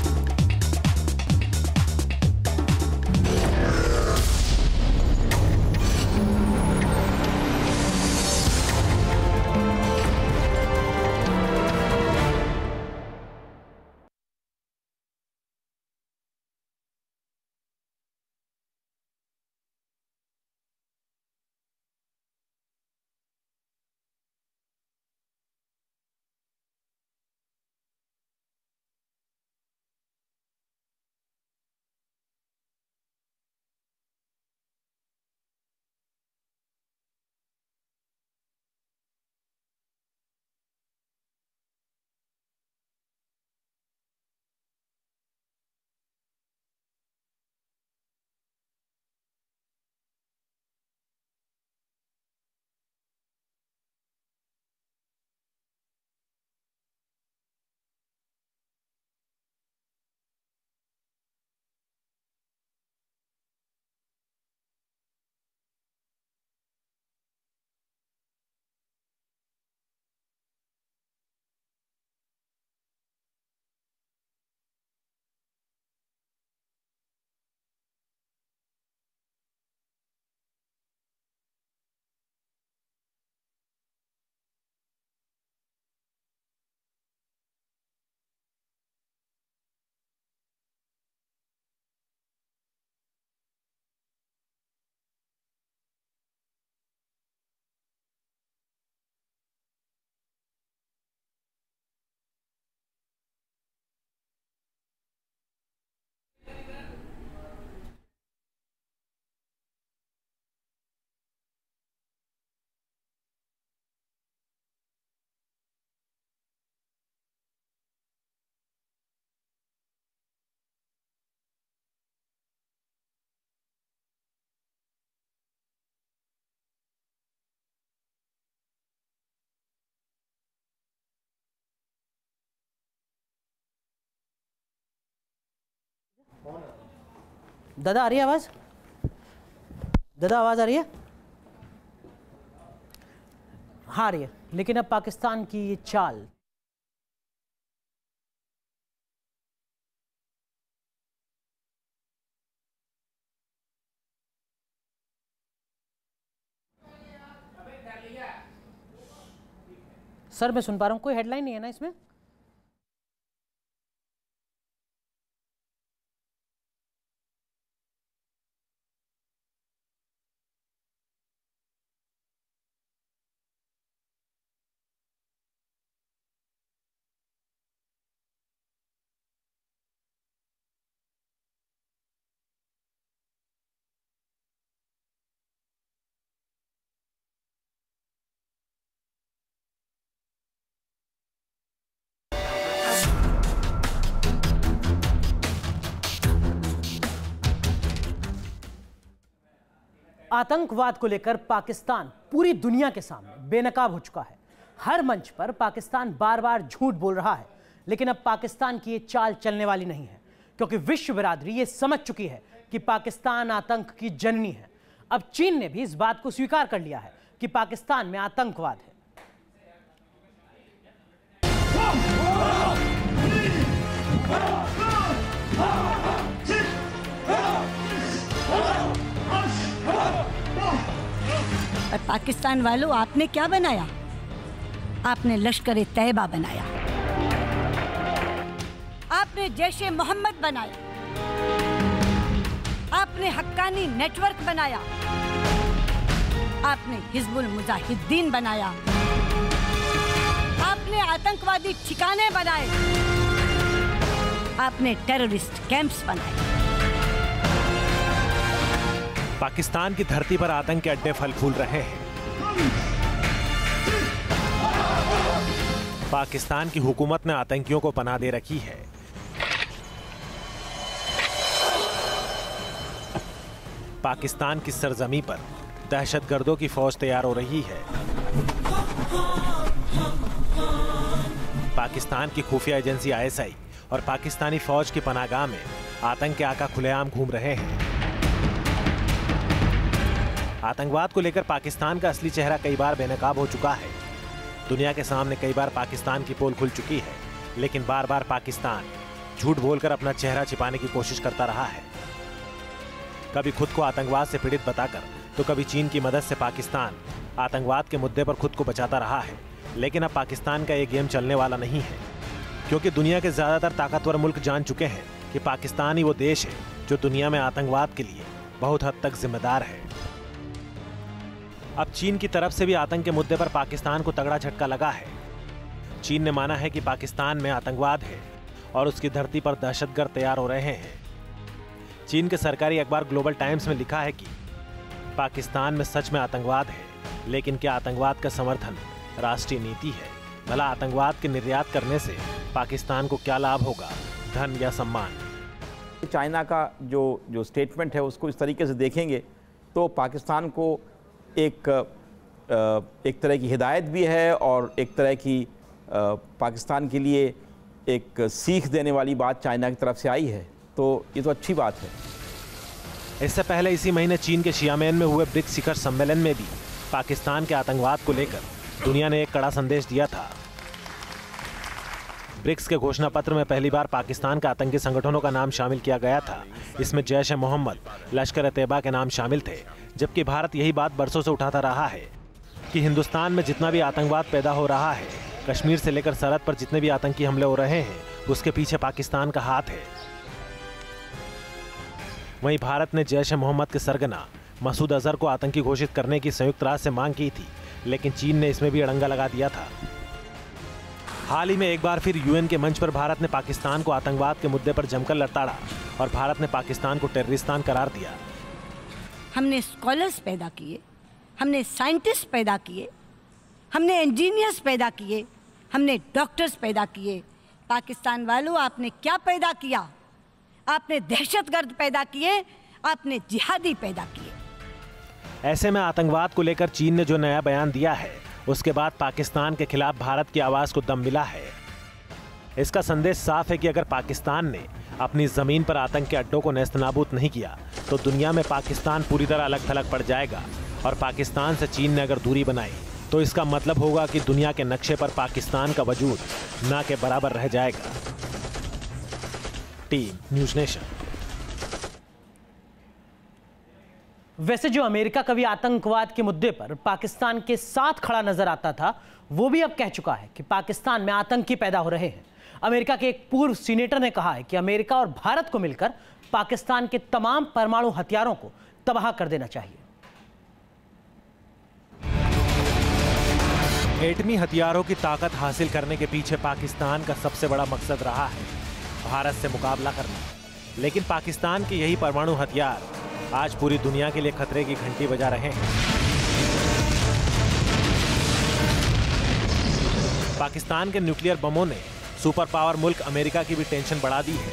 दादा आ रही है आवाज? दादा आवाज आ रही है? हाँ आ रही है, लेकिन अब पाकिस्तान की ये चाल सर मैं सुन पा रहा हूं, कोई हेडलाइन नहीं है ना इसमें? आतंकवाद को लेकर पाकिस्तान पूरी दुनिया के सामने बेनकाब हो चुका है। हर मंच पर पाकिस्तान बार बार झूठ बोल रहा है, लेकिन अब पाकिस्तान की ये चाल चलने वाली नहीं है, क्योंकि विश्व बिरादरी ये समझ चुकी है कि पाकिस्तान आतंक की जननी है। अब चीन ने भी इस बात को स्वीकार कर लिया है कि पाकिस्तान में आतंकवाद है। और पाकिस्तान वालों, आपने क्या बनाया? आपने लश्कर तैयबा बनाया, आपने जैश ए मोहम्मद बनाया, आपने हक्कानी नेटवर्क बनाया, आपने हिजबुल मुजाहिदीन बनाया, आपने आतंकवादी ठिकाने बनाए, आपने टेररिस्ट कैंप्स बनाए। पाकिस्तान की धरती पर आतंक के अड्डे फल फूल रहे हैं। पाकिस्तान की हुकूमत ने आतंकियों को पनाह दे रखी है। पाकिस्तान की सरजमी पर दहशतगर्दों की फौज तैयार हो रही है। पाकिस्तान की खुफिया एजेंसी ISI और पाकिस्तानी फौज की पनाहगाह में आतंक के आका खुलेआम घूम रहे हैं। आतंकवाद को लेकर पाकिस्तान का असली चेहरा कई बार बेनकाब हो चुका है। दुनिया के सामने कई बार पाकिस्तान की पोल खुल चुकी है, लेकिन बार बार पाकिस्तान झूठ बोलकर अपना चेहरा छिपाने की कोशिश करता रहा है। कभी खुद को आतंकवाद से पीड़ित बताकर, तो कभी चीन की मदद से पाकिस्तान आतंकवाद के मुद्दे पर खुद को बचाता रहा है। लेकिन अब पाकिस्तान का ये गेम चलने वाला नहीं है, क्योंकि दुनिया के ज्यादातर ताकतवर मुल्क जान चुके हैं कि पाकिस्तान ही वो देश है जो दुनिया में आतंकवाद के लिए बहुत हद तक जिम्मेदार है। अब चीन की तरफ से भी आतंक के मुद्दे पर पाकिस्तान को तगड़ा झटका लगा है। चीन ने माना है कि पाकिस्तान में आतंकवाद है और उसकी धरती पर दहशतगर्द तैयार हो रहे हैं। चीन के सरकारी अखबार ग्लोबल टाइम्स में लिखा है कि पाकिस्तान में सच में आतंकवाद है, लेकिन क्या आतंकवाद का समर्थन राष्ट्रीय नीति है? भला आतंकवाद के निर्यात करने से पाकिस्तान को क्या लाभ होगा, धन या सम्मान? चाइना का जो स्टेटमेंट है उसको इस तरीके से देखेंगे तो पाकिस्तान को एक तरह की हिदायत भी है और एक तरह की पाकिस्तान के लिए एक सीख देने वाली बात चाइना की तरफ से आई है, तो ये तो अच्छी बात है। इससे पहले इसी महीने चीन के शियामेन में हुए ब्रिक्स शिखर सम्मेलन में भी पाकिस्तान के आतंकवाद को लेकर दुनिया ने एक कड़ा संदेश दिया था। ब्रिक्स के घोषणा पत्र में पहली बार पाकिस्तान के आतंकी संगठनों का नाम शामिल किया गया था। इसमें जैश ए मोहम्मद, लश्कर तैयबा के नाम शामिल थे, जबकि भारत यही बात बरसों से उठाता रहा है कि हिंदुस्तान में जितना भी आतंकवाद पैदा हो रहा है, कश्मीर से लेकर सरहद पर जितने भी आतंकी हमले हो रहे हैं, उसके पीछे पाकिस्तान का हाथ है। वहीं भारत ने जैश ए मोहम्मद के सरगना मसूद अजहर को आतंकी घोषित करने की संयुक्त राष्ट्र से मांग की थी, लेकिन चीन ने इसमें भी अड़ंगा लगा दिया था। हाल ही में एक बार फिर UN के मंच पर भारत ने पाकिस्तान को आतंकवाद के मुद्दे पर जमकर लताड़ा और भारत ने पाकिस्तान को टेररिस्तान करार दिया। हमने स्कॉलर्स पैदा किए, हमने साइंटिस्ट पैदा किए, हमने इंजीनियर्स पैदा किए, हमने डॉक्टर्स पैदा किए। पाकिस्तान वालों, आपने क्या पैदा किया? आपने दहशतगर्द पैदा किए, आपने जिहादी पैदा किए। ऐसे में आतंकवाद को लेकर चीन ने जो नया बयान दिया है, उसके बाद पाकिस्तान के खिलाफ भारत की आवाज को दम मिला है। इसका संदेश साफ है कि अगर पाकिस्तान ने अपनी जमीन पर आतंक के अड्डों को नेस्तनाबूद नहीं किया, तो दुनिया में पाकिस्तान पूरी तरह अलग थलग पड़ जाएगा। और पाकिस्तान से चीन ने अगर दूरी बनाई, तो इसका मतलब होगा कि दुनिया के नक्शे पर पाकिस्तान का वजूद ना के बराबर रह जाएगा। Team news nation. वैसे जो अमेरिका कभी आतंकवाद के मुद्दे पर पाकिस्तान के साथ खड़ा नजर आता था, वो भी अब कह चुका है कि पाकिस्तान में आतंकी पैदा हो रहे हैं। अमेरिका के एक पूर्व सीनेटर ने कहा है कि अमेरिका और भारत को मिलकर पाकिस्तान के तमाम परमाणु हथियारों को तबाह कर देना चाहिए। एटमी हथियारों की ताकत हासिल करने के पीछे पाकिस्तान का सबसे बड़ा मकसद रहा है भारत से मुकाबला करना। लेकिन पाकिस्तान के यही परमाणु हथियार आज पूरी दुनिया के लिए खतरे की घंटी बजा रहे हैं। पाकिस्तान के न्यूक्लियर बमों ने सुपर पावर मुल्क अमेरिका की भी टेंशन बढ़ा दी है।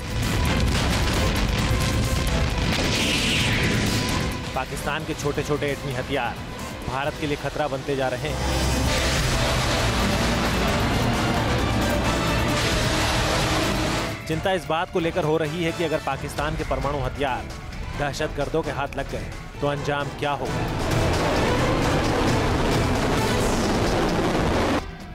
पाकिस्तान के छोटे छोटे एटमी हथियार भारत के लिए खतरा बनते जा रहे हैं। चिंता इस बात को लेकर हो रही है कि अगर पाकिस्तान के परमाणु हथियार दहशतगर्दों के हाथ लग गए तो अंजाम क्या होगा।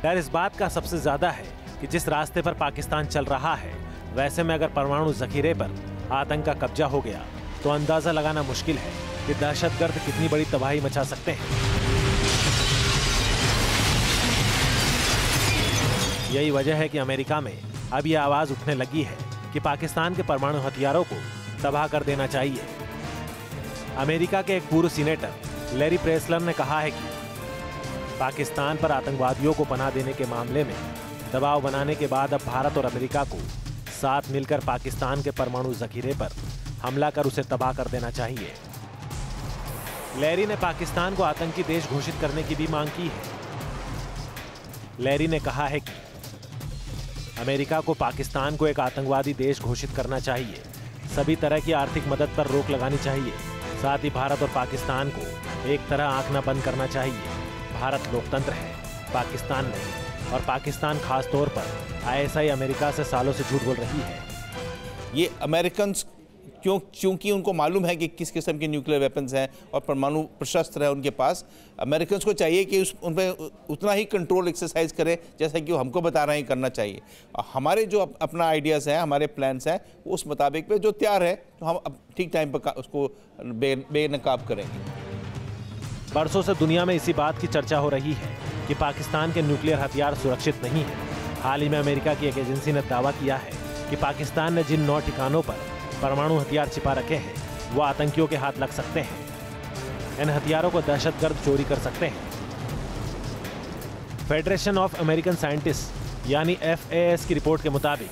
डर इस बात का सबसे ज्यादा है कि जिस रास्ते पर पाकिस्तान चल रहा है, वैसे में अगर परमाणु जखीरे पर आतंक का कब्जा हो गया तो अंदाजा लगाना मुश्किल है कि दहशतगर्द कितनी बड़ी तबाही मचा सकते हैं। यही वजह है कि अमेरिका में अब यह आवाज उठने लगी है कि पाकिस्तान के परमाणु हथियारों को तबाह कर देना चाहिए। अमेरिका के एक पूर्व सीनेटर लैरी प्रेसलर ने कहा है कि पाकिस्तान पर आतंकवादियों को पनाह देने के मामले में दबाव बनाने के बाद अब भारत और अमेरिका को साथ मिलकर पाकिस्तान के परमाणु जखीरे पर हमला कर उसे तबाह कर देना चाहिए। लैरी ने पाकिस्तान को आतंकी देश घोषित करने की भी मांग की है। लैरी ने कहा है कि अमेरिका को पाकिस्तान को एक आतंकवादी देश घोषित करना चाहिए, सभी तरह की आर्थिक मदद पर रोक लगानी चाहिए, साथ ही भारत और पाकिस्तान को एक तरह आंख न बंद करना चाहिए। भारत लोकतंत्र है, पाकिस्तान नहीं, और पाकिस्तान खास तौर पर आईएसआई अमेरिका से सालों से झूठ बोल रही है। ये अमेरिकन क्योंकि उनको मालूम है कि किस किस्म के न्यूक्लियर वेपन्स हैं और परमाणु प्रशस्त्र है उनके पास, अमेरिकन को चाहिए कि उन पर उतना ही कंट्रोल एक्सरसाइज करें जैसा कि वो हमको बता रहे हैं करना चाहिए। हमारे जो अपना आइडियाज़ हैं, हमारे प्लान्स हैं, उस मुताबिक पे जो तैयार है तो हम ठीक टाइम पर उसको बेनकाब करेंगे। बरसों से दुनिया में इसी बात की चर्चा हो रही है कि पाकिस्तान के न्यूक्लियर हथियार सुरक्षित नहीं है। हाल ही में अमेरिका की एक एजेंसी ने दावा किया है कि पाकिस्तान ने जिन 9 ठिकानों पर परमाणु हथियार छिपा रखे हैं वो आतंकियों के हाथ लग सकते हैं। इन हथियारों को दहशतगर्द चोरी कर सकते हैं। फेडरेशन ऑफ अमेरिकन साइंटिस्ट यानी FAS की रिपोर्ट के मुताबिक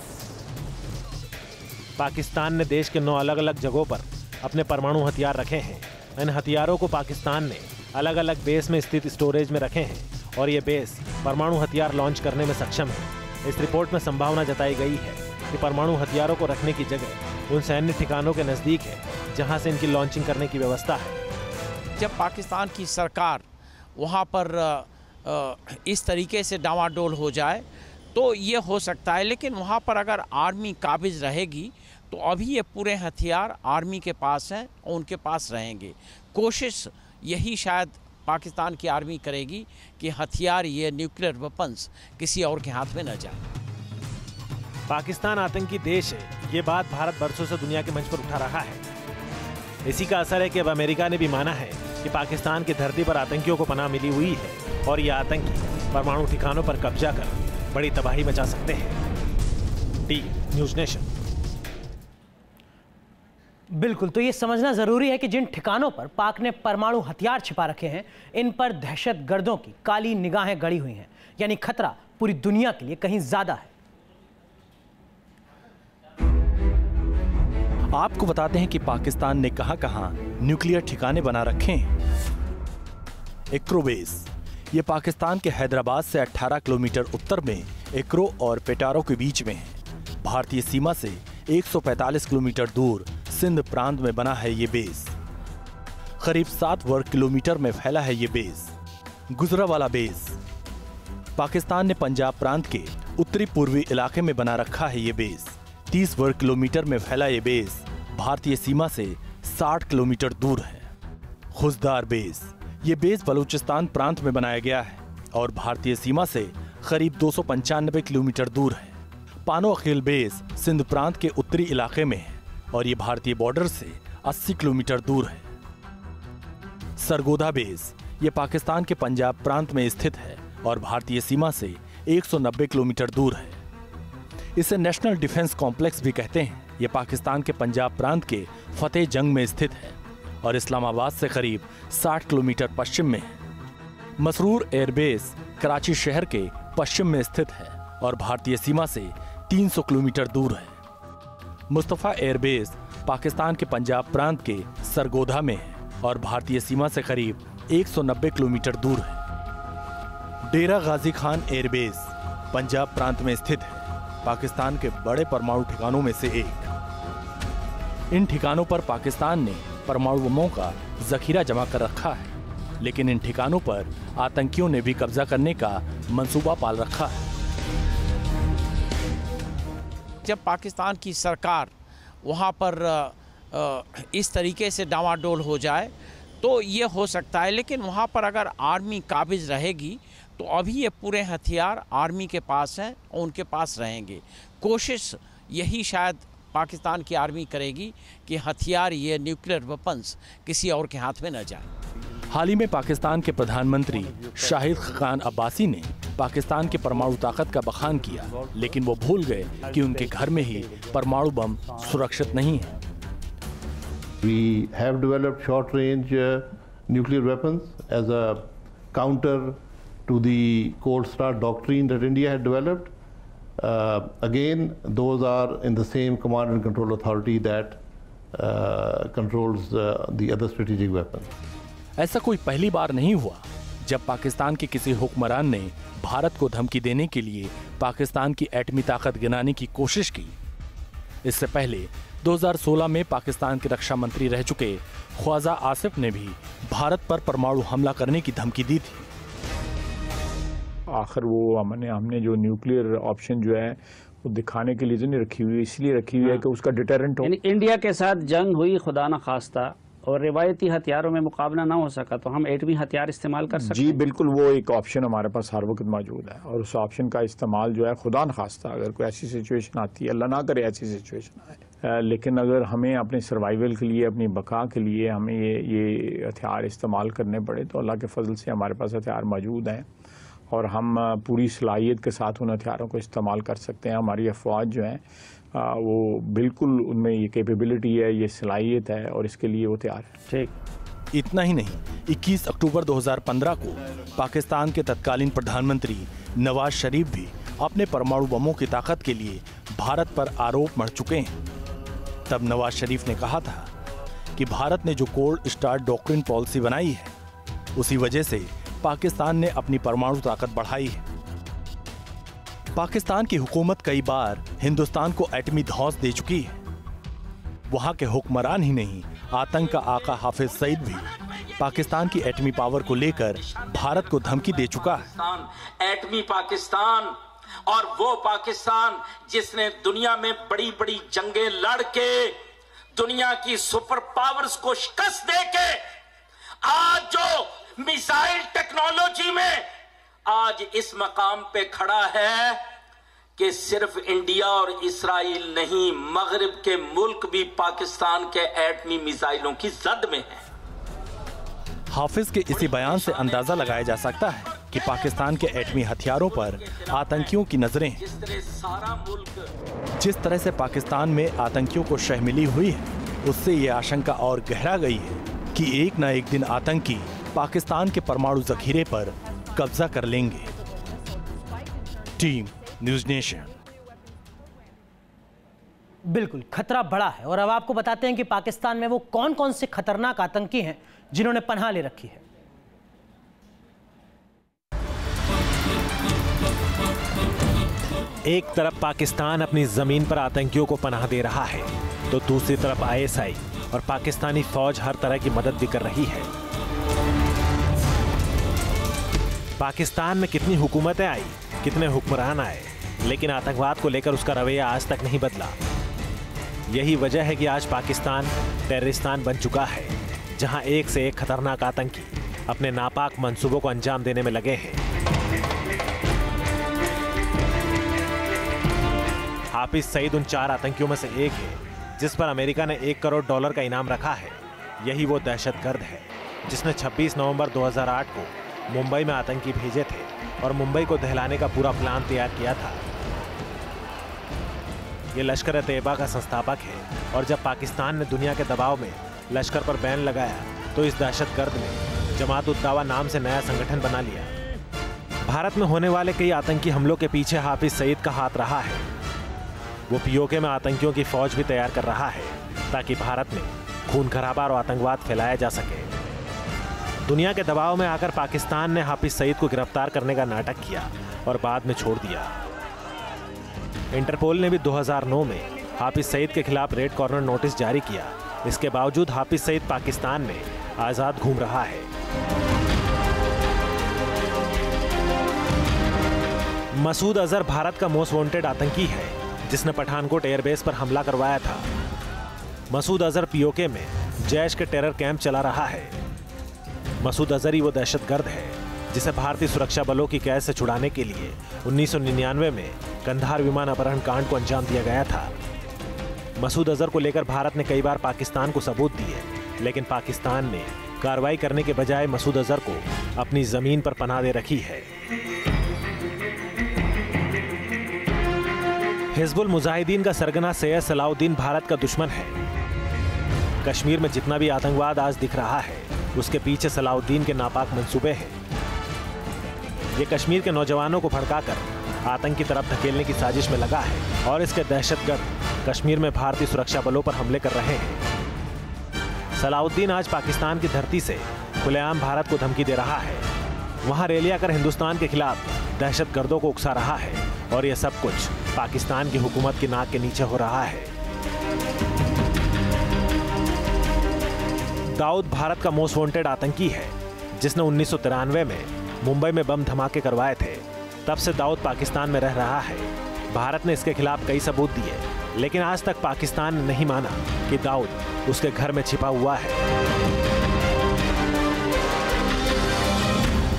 पाकिस्तान ने देश के 9 अलग अलग जगहों पर अपने परमाणु हथियार रखे हैं। इन हथियारों को पाकिस्तान ने अलग अलग बेस में स्थित स्टोरेज में रखे हैं और ये बेस परमाणु हथियार लॉन्च करने में सक्षम है। इस रिपोर्ट में संभावना जताई गई है कि परमाणु हथियारों को रखने की जगह उन सैन्य ठिकानों के नज़दीक है जहां से इनकी लॉन्चिंग करने की व्यवस्था है। जब पाकिस्तान की सरकार वहां पर इस तरीके से डामाडोल हो जाए तो ये हो सकता है, लेकिन वहां पर अगर आर्मी काबिज रहेगी तो अभी ये पूरे हथियार आर्मी के पास हैं और उनके पास रहेंगे। कोशिश यही शायद पाकिस्तान की आर्मी करेगी कि हथियार, ये न्यूक्लियर वेपन्स किसी और के हाथ में न जाए। पाकिस्तान आतंकी देश है, ये बात भारत बरसों से दुनिया के मंच पर उठा रहा है। इसी का असर है कि अब अमेरिका ने भी माना है कि पाकिस्तान की धरती पर आतंकियों को पनाह मिली हुई है और ये आतंकी परमाणु ठिकानों पर कब्जा कर बड़ी तबाही मचा सकते हैं। T news nation. बिल्कुल, तो ये समझना जरूरी है कि जिन ठिकानों पर पाक ने परमाणु हथियार छिपा रखे हैं, इन पर दहशतगर्दों की काली निगाहें गड़ी हुई हैं, यानी खतरा पूरी दुनिया के लिए कहीं ज्यादा है। आपको बताते हैं कि पाकिस्तान ने कहां-कहां न्यूक्लियर ठिकाने बना रखे हैं। एक्रो बेस, ये पाकिस्तान के हैदराबाद से 18 किलोमीटर उत्तर में एक्रो और पेटारो के बीच में है। भारतीय सीमा से 145 किलोमीटर दूर सिंध प्रांत में बना है ये बेस। करीब 7 वर्ग किलोमीटर में फैला है ये बेस। गुजरावाला बेस, पाकिस्तान ने पंजाब प्रांत के उत्तरी पूर्वी इलाके में बना रखा है ये बेस। 30 वर्ग किलोमीटर में फैला ये बेस भारतीय सीमा से 60 किलोमीटर दूर है। खुजदार बेस, ये बेस बलूचिस्तान प्रांत में बनाया गया है और भारतीय सीमा से करीब 295 किलोमीटर दूर है। पानो अखील बेस सिंध प्रांत के उत्तरी इलाके में है और ये भारतीय बॉर्डर से 80 किलोमीटर दूर है। सरगोधा बेस, ये पाकिस्तान के पंजाब प्रांत में स्थित है और भारतीय सीमा से 190 किलोमीटर दूर है। इसे नेशनल डिफेंस कॉम्प्लेक्स भी कहते हैं। ये पाकिस्तान के पंजाब प्रांत के फतेह जंग में स्थित है और इस्लामाबाद से करीब 60 किलोमीटर पश्चिम में है। मसरूर एयरबेस कराची शहर के पश्चिम में स्थित है और भारतीय सीमा से 300 किलोमीटर दूर है। मुस्तफ़ा एयरबेस पाकिस्तान के पंजाब प्रांत के सरगोधा में है और भारतीय सीमा से करीब 190 किलोमीटर दूर है। डेरा गाजी खान एयरबेस पंजाब प्रांत में स्थित है, पाकिस्तान के बड़े परमाणु ठिकानों में से एक। इन ठिकानों पर पाकिस्तान ने परमाणु बमों का जखीरा जमा कर रखा है, लेकिन इन ठिकानों पर आतंकियों ने भी कब्जा करने का मंसूबा पाल रखा है। जब पाकिस्तान की सरकार वहाँ पर इस तरीके से डामाडोल हो जाए तो ये हो सकता है, लेकिन वहाँ पर अगर आर्मी काबिज रहेगी तो अभी ये पूरे हथियार आर्मी के पास हैं और उनके पास रहेंगे। कोशिश यही शायद पाकिस्तान की आर्मी करेगी कि हथियार, ये न्यूक्लियर वेपन्स किसी और के हाथ में न जाए। हाल ही में पाकिस्तान के प्रधानमंत्री शाहिद खान अब्बासी ने पाकिस्तान के परमाणु ताकत का बखान किया, लेकिन वो भूल गए कि उनके घर में ही परमाणु बम सुरक्षित नहीं है। We have developed short-range nuclear weapons as a counter to the Cold Start doctrine that India had developed. Again, those are in the same command and control authority that controls the other strategic weapons. ऐसा कोई पहली बार नहीं हुआ जब पाकिस्तान के किसी हुक्मरान ने भारत को धमकी देने के लिए पाकिस्तान की एटमी ताकत गिनाने की कोशिश की। इससे पहले 2016 में पाकिस्तान के रक्षा मंत्री रह चुके ख्वाजा आसिफ ने भी भारत पर परमाणु हमला करने की धमकी दी थी। आखिर वो हमने जो न्यूक्लियर ऑप्शन जो है वो दिखाने के लिए तो नहीं रखी हुई, इसलिए रखी हुई है कि उसका डिटरेंट हो। इंडिया के साथ जंग हुई खुदा न खास्ता और रिवायती हथियारों में मुकाबला ना हो सका तो हम एटमी हथियार इस्तेमाल कर सकते हैं। जी बिल्कुल, वो एक ऑप्शन हमारे पास हर वक्त मौजूद है और उस ऑप्शन का इस्तेमाल जो है खुदा न खास्ता अगर कोई ऐसी सिचुएशन आती है, अल्लाह ना करे ऐसी सिचुएशन आए, लेकिन अगर हमें अपने सर्वाइवल के लिए, अपनी बका के लिए हमें ये हथियार इस्तेमाल करने पड़े तो अल्लाह के फजल से हमारे पास हथियार मौजूद हैं और हम पूरी सलाहियत के साथ उन हथियारों को इस्तेमाल कर सकते हैं। हमारी अफवाज जो हैं वो बिल्कुल उनमें ये कैपेबिलिटी है, ये सलाहियत है और इसके लिए वो तैयार है। ठीक, इतना ही नहीं, 21 अक्टूबर 2015 को पाकिस्तान के तत्कालीन प्रधानमंत्री नवाज शरीफ भी अपने परमाणु बमों की ताकत के लिए भारत पर आरोप मढ़ चुके हैं। तब नवाज शरीफ ने कहा था कि भारत ने जो कोल्ड स्टार्ट डॉक्ट्रिन पॉलिसी बनाई है उसी वजह से पाकिस्तान ने अपनी परमाणु ताकत बढ़ाई है। पाकिस्तान की हुकूमत कई बार हिंदुस्तान को एटमी धौंस दे चुकी है। वहां के हुक्मरान ही नहीं, आतंक का आका हाफिज सईद भी पाकिस्तान की एटमी पावर को लेकर भारत को धमकी दे चुका है। एटमी पाकिस्तान और वो पाकिस्तान जिसने दुनिया में बड़ी बड़ी जंगें लड़ के दुनिया की सुपर पावर्स को शिकस्त देके आज जो मिसाइल टेक्नोलॉजी में आज इस मकाम पे खड़ा है कि सिर्फ इंडिया और इस्राइल नहीं, मगरिब के मुल्क भी पाकिस्तान के एटमी मिसाइलों की जद में है। हाफिज के इसी बयान से अंदाजा लगाया जा सकता है कि पाकिस्तान के एटमी हथियारों पर आतंकियों की नजरें हैं। जिस तरह से पाकिस्तान में आतंकियों को शह मिली हुई है उससे ये आशंका और गहरा गई है कि एक न एक दिन आतंकी पाकिस्तान के परमाणु जखीरे पर कब्जा कर लेंगे। Team news nation. बिल्कुल, खतरा बड़ा है और अब आपको बताते हैं कि पाकिस्तान में वो कौन कौन से खतरनाक आतंकी हैं जिन्होंने पनाह ले रखी है। एक तरफ पाकिस्तान अपनी जमीन पर आतंकियों को पनाह दे रहा है तो दूसरी तरफ आईएसआई और पाकिस्तानी फौज हर तरह की मदद भी कर रही है। पाकिस्तान में कितनी हुकूमतें आई, कितने हुक्मरान आए, लेकिन आतंकवाद को लेकर उसका रवैया आज तक नहीं बदला। यही वजह है कि आज पाकिस्तान टेररिस्तान बन चुका है, जहां एक से एक खतरनाक आतंकी अपने नापाक मंसूबों को अंजाम देने में लगे हैं। हाफिज सईद उन 4 आतंकियों में से एक है जिस पर अमेरिका ने $1 करोड़ का इनाम रखा है। यही वो दहशतगर्द है जिसने 26 नवंबर 2008 को मुंबई में आतंकी भेजे थे और मुंबई को दहलाने का पूरा प्लान तैयार किया था। ये लश्कर तैयबा का संस्थापक है और जब पाकिस्तान ने दुनिया के दबाव में लश्कर पर बैन लगाया तो इस दहशतगर्द ने जमात-उद-दावा नाम से नया संगठन बना लिया। भारत में होने वाले कई आतंकी हमलों के पीछे हाफिज सईद का हाथ रहा है। वो पीओके में आतंकियों की फौज भी तैयार कर रहा है ताकि भारत में खून खराबा और आतंकवाद फैलाया जा सके। दुनिया के दबाव में आकर पाकिस्तान ने हाफिज सईद को गिरफ्तार करने का नाटक किया और बाद में छोड़ दिया। इंटरपोल ने भी 2009 में हाफिज सईद के खिलाफ रेड कॉर्नर नोटिस जारी किया। इसके बावजूद हाफिज सईद पाकिस्तान में आजाद घूम रहा है। मसूद अजहर भारत का मोस्ट वांटेड आतंकी है जिसने पठानकोट एयरबेस पर हमला करवाया था। मसूद अजहर पीओके में जैश के टेरर कैंप चला रहा है। मसूद अजहर ही वो दहशतगर्द है जिसे भारतीय सुरक्षा बलों की कैद से छुड़ाने के लिए 1999 में कंधार विमान अपहरण कांड को अंजाम दिया गया था। मसूद अजहर को लेकर भारत ने कई बार पाकिस्तान को सबूत दिए, लेकिन पाकिस्तान ने कार्रवाई करने के बजाय मसूद अजहर को अपनी जमीन पर पनाह दे रखी है। हिजबुल मुजाहिदीन का सरगना सैयद सलाउद्दीन भारत का दुश्मन है। कश्मीर में जितना भी आतंकवाद आज दिख रहा है, उसके पीछे सलाउद्दीन के नापाक मंसूबे हैं। ये कश्मीर के नौजवानों को भड़काकर आतंक की तरफ धकेलने की साजिश में लगा है और इसके दहशतगर्द कश्मीर में भारतीय सुरक्षा बलों पर हमले कर रहे हैं। सलाउद्दीन आज पाकिस्तान की धरती से खुलेआम भारत को धमकी दे रहा है। वहां रैलियां कर हिंदुस्तान के खिलाफ दहशतगर्दों को उकसा रहा है और यह सब कुछ पाकिस्तान की हुकूमत की नाक के नीचे हो रहा है। दाऊद भारत का मोस्ट वांटेड आतंकी है, जिसने 1993 में मुंबई में बम धमाके करवाए थे। तब से दाऊद पाकिस्तान में रह रहा है। भारत ने इसके खिलाफ कई सबूत दिए, लेकिन आज तक पाकिस्तान ने नहीं माना कि दाऊद उसके घर में छिपा हुआ है।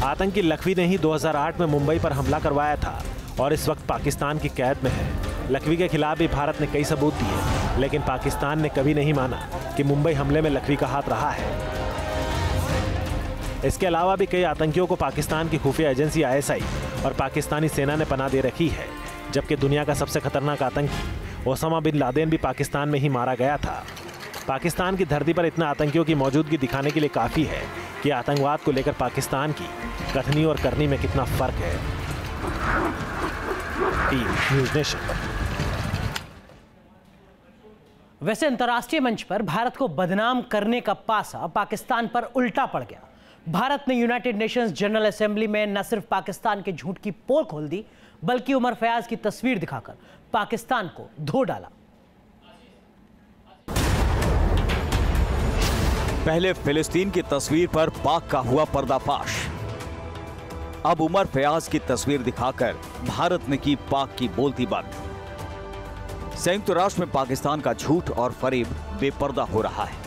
आतंकी लखवी ने ही 2008 में मुंबई पर हमला करवाया था और इस वक्त पाकिस्तान की कैद में है। लखवी के खिलाफ भी भारत ने कई सबूत दिए, लेकिन पाकिस्तान ने कभी नहीं माना कि मुंबई हमले में लखवी का हाथ रहा है। इसके अलावा भी कई आतंकियों को पाकिस्तान की खुफिया एजेंसी ISI और पाकिस्तानी सेना ने पनाह दे रखी है, जबकि दुनिया का सबसे खतरनाक आतंकी ओसामा बिन लादेन भी पाकिस्तान में ही मारा गया था। पाकिस्तान की धरती पर इतना आतंकियों की मौजूदगी दिखाने के लिए काफ़ी है कि आतंकवाद को लेकर पाकिस्तान की कथनी और करनी में कितना फर्क है। Team news nation. वैसे अंतर्राष्ट्रीय मंच पर भारत को बदनाम करने का पासा पाकिस्तान पर उल्टा पड़ गया। भारत ने यूनाइटेड नेशंस जनरल असेंबली में न सिर्फ पाकिस्तान के झूठ की पोल खोल दी, बल्कि उमर फयाज की तस्वीर दिखाकर पाकिस्तान को धो डाला। पहले फिलिस्तीन की तस्वीर पर पाक का हुआ पर्दाफाश, अब उमर फयाज की तस्वीर दिखाकर भारत ने की पाक की बोलती बंद। संयुक्त राष्ट्र में पाकिस्तान का झूठ और फरेब बेपर्दा हो रहा है।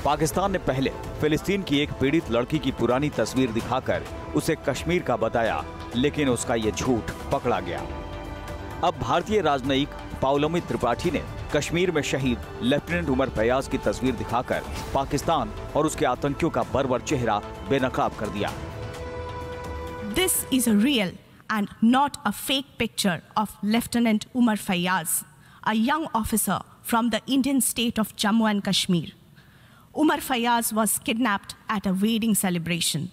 पाकिस्तान ने पहले फिलिस्तीन की एक पीड़ित लड़की की पुरानी तस्वीर दिखाकर उसे कश्मीर का बताया, लेकिन उसका यह झूठ पकड़ा गया। अब भारतीय राजनयिक पाउलोमी त्रिपाठी ने कश्मीर में शहीद लेफ्टिनेंट उमर फयाज की तस्वीर दिखाकर पाकिस्तान और उसके आतंकियों का बर्बर चेहरा बेनकाब कर दिया। This is a real and not a fake picture of Lieutenant Umar Fayaz, a young officer from the Indian state of Jammu and Kashmir. Umar Fayaz was kidnapped at a wedding celebration.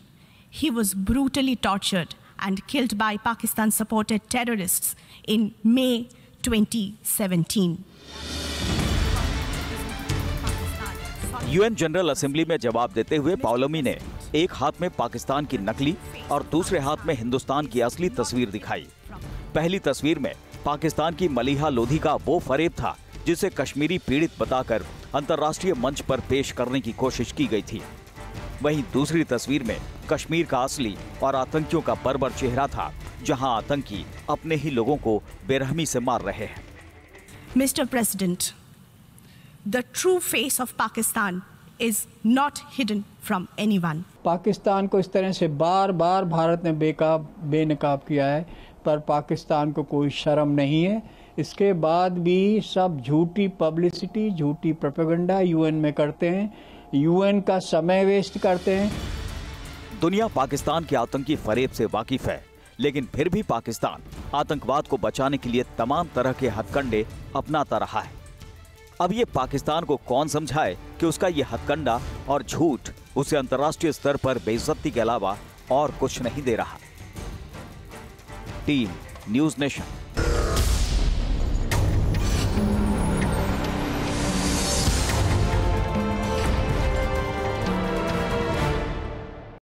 He was brutally tortured and killed by Pakistan-supported terrorists in May 2017. UN general assembly में जवाब देते हुए पाउलोमी ने एक हाथ में पाकिस्तान की नकली और दूसरे हाथ में हिंदुस्तान की असली तस्वीर दिखाई। पहली तस्वीर में पाकिस्तान की मलिहा लोधी का वो फरेब था जिसे कश्मीरी पीड़ित बताकर अंतर्राष्ट्रीय मंच पर पेश करने की कोशिश की गई थी। वहीं दूसरी तस्वीर में कश्मीर का असली और आतंकियों का बर्बर चेहरा था, जहां आतंकी अपने ही लोगों को बेरहमी से मार रहे हैं। Mr. President, the true face of Pakistan is not hidden from anyone. Pakistan को इस तरह से बार बार भारत ने बेनकाब किया है, पर पाकिस्तान को कोई शर्म नहीं है। इसके बाद भी सब झूठी पब्लिसिटी, झूठी प्रोपेगेंडा यूएन में करते हैं, यूएन का समय वेस्ट करते हैं। दुनिया पाकिस्तान के आतंकी फरेब से वाकिफ है, लेकिन फिर भी पाकिस्तान आतंकवाद को बचाने के लिए तमाम तरह के हथकंडे अपनाता रहा है। अब ये पाकिस्तान को कौन समझाए कि उसका ये हथकंडा और झूठ उसे अंतर्राष्ट्रीय स्तर पर बेइज्जती के अलावा और कुछ नहीं दे रहा। Team news nation.